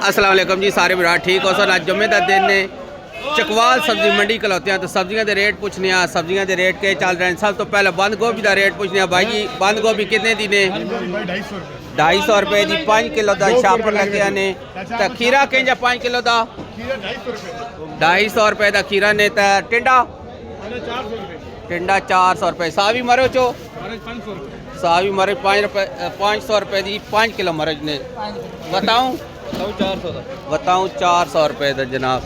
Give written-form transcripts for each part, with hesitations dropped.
अस्सलाम वालेकुम जी सारे भरा ठीक हो सर। अज जुम्मे का दिन ने चकवाल सब्जी मंडी खलोते हैं तो सब्जियों के रेट पूछने आ। सब्जियों के रेट के चल रहे हैं। सब तो पहले बंद गोभी का रेट पूछने आ। भाई जी बंद गोभी कितने दी ने? 250 रुपए की 5 किलो का छापर लगे ने। तो खीरा कहीं 5 किलो का 250 रुपए का खीरा ने। तो टिंडा 400 रुपए। सावी मरचो सावी मरच 500 रुपए की 5 किलो मरच ने। बताऊँ 400 रुपए का जनाब।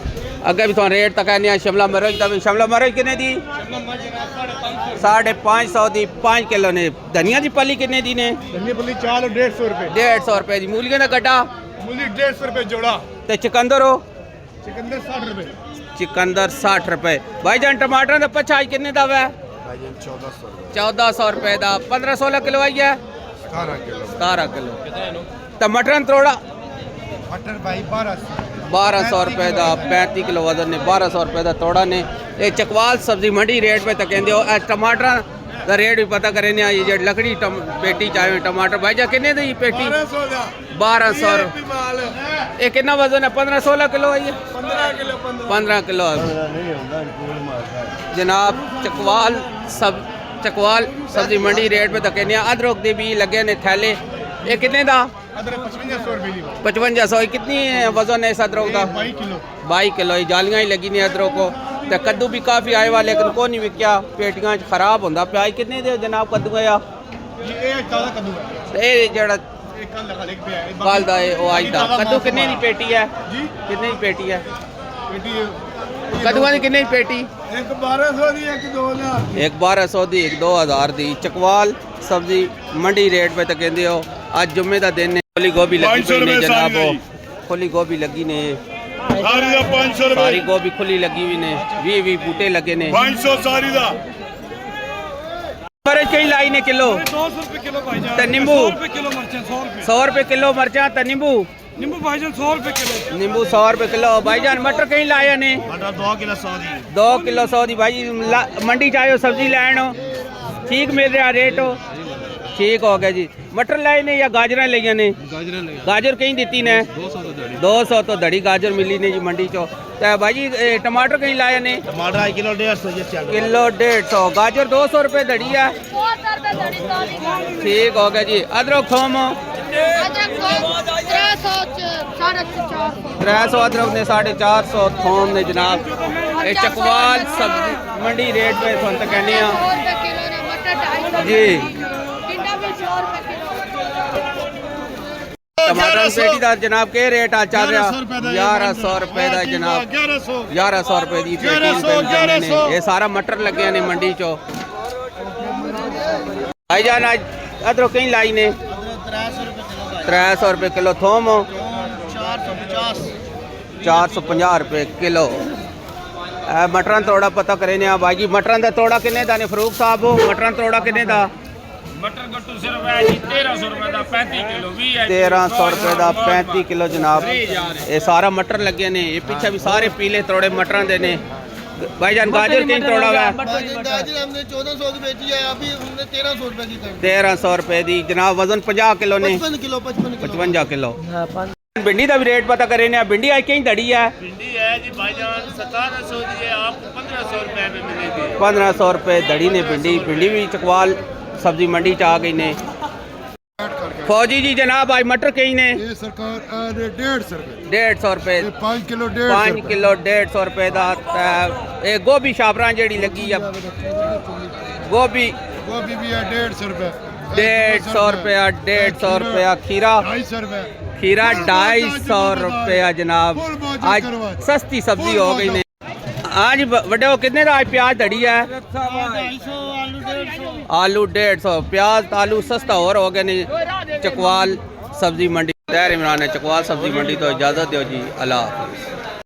अगे भी थोड़ा रेट तक कहने शिमला मिर्च का भी। शिमला मिर्च कितने दी? 550 दी 5 किलो ने। धनिया की पली कितने दी ने? धनिया पली 150 रुपए। 150 रुपए की। मूलियां का गड्ढा? मूली 150 रुपए जोड़ा। तो चिकंदर हो? चिकंदर 60 रुपए। चिकंदर 60 रुपए। भाईजान टमाटर का पछा कितने का है? 1400 रुपए का। 15-16 किलो आई है? 17 किलो। तो मटन तोड़ा? मटर भाई 1200 रुपए का 35 किलो वजन ने। 1200 रुपए का तोड़ा ने। ये चकवाल सब्जी मंडी रेट पे तो कहते हो। टमाटर का रेट भी पता करें। ये जो लकड़ी पेटी चाहे टमाटर भाई जा कितने दी पेटी? 1200। ये कितना वजन है? 15-16 किलो है? 15 किलो जनाब। चकवाल सब्जी मंडी रेट पे तो कहने अदरक के भी लगे ने थैले। ये कितने का? 5500। कितनी वजन है इस अदरक का? 22 किलो। जालियाँ ही लगी नहीं अदरक को। तो कद्दू भी काफ़ी आए हुआ लेकिन को नहीं विकया। पेटियां खराब होंदा प्याज कितने दे जनाब कद्दू है? ये जड़ा कल दा वो आज दा कद्दू कितने की पेटी है? कितने की पेटी है कद्दूआं की? कितने की पेटी? एक 1200 दी एक 2000। एक 1200 दी एक 2000 दी। चकवाल सब्जी मंडी रेट पे तो कहते हो। आज जुम्मे का दिन है। खुली गोभी लगी ने जनाब। खुली गोभी लगी ने। सारी गोभी खुली लगी हुई ने। 20 बूटे लगे ने। 500 सारी दा। मरच कई लाई ने किलो? 200 रुपए किलो भाईजान। तो नींबू 100 रुपए किलो मिर्चें 100 रुपए किलो मिर्चा। तो नींबू भाईजान 100 रुपए किलो। नींबू 100 रुपए किलो। भाईजान मटर कहीं लाया ने? मटर 2 किलो 100 दी। 2 किलो 100 दी। भाई मंडी चाहे सब्जी लैन हो ठीक मिल रहा रेट हो? ठीक हो गया जी। मटर लाए ने या गाजर लिया ने? गाजर कहीं दी ने? 200 तो धड़ी गाजर मिली ने जी मंडी चो। तो भाई जी टमाटर कहीं लाए ने? टमाटर किलो 150 किलो 150। गाजर 200 रुपए धड़ी है। ठीक हो गया जी। अदरक थोम 300 अदरक ने 450 थोम ने जनाब। ये चकवाल सब्जी मंडी रेट पे सुन तो कहने जी। टमाटर पेटी का जनाब के रेट आ चल रहा? 1100 रुपए का जनाब। 1100 रुपए की पेटी। ये सारा मटर लगे ने मंडी चो। भाईजान आज अदरक कहीं लाई ने? 300 रुपए किलो। थोम 450 रुपए किलो। मटरन तोड़ा पता करें भाई जी। मटरन का तोड़ा किन्ने दा ने फरूक साहब? मटरन तोड़ा किन्ने दा? मटर कट्टू सिर्फ है जी 1300 रुपए का 35 किलो। 1300 रुपए का 35 किलो जनाब। ये सारा मटर लगे ने। ये पीछे भी सारे पीले तोड़े मटर दे ने। भाईजान गाजर कहीं तोड़ा हुआ? गाजर हमने 1400 की बेची है। अभी हमने 1300 रुपए की कर दी। 1300 रुपए की जनाब। वजन 50 किलो ने? 55 किलो। भिंडी का भी रेट पता करें। भिंडी आई कहीं धड़ी है? भिंडी है जी भाईजान 1700 की है। आपको 1500 रुपए में मिलेगी। 1500 रुपए धड़ी ने भिंडी। भिंडी भी चकवाल सब्जी मंडी च आ गई ने। फौजी जी जनाब आज मटर कहीं ने? ये सरकार 150 रुपए। 5 किलो 150 रुपए का। गोभी शापरा जी लगी है। गोभी भी है 150 रुपए। 150 रुपया। 150 रुपया। खीरा 250 रुपए। खीरा 250 रुपया जनाब। आज सस्ती सब्जी हो गई ने। आज बड़े कितने का? आज प्याज धड़ी है? आलू 150। प्याज आलू सस्ता और हो गए ने। चकवाल सब्जी मंडी तैयार इमरान है। चकवाल सब्जी मंडी तो इजाज़त दो जी। अल्लाह हाफ़िज़।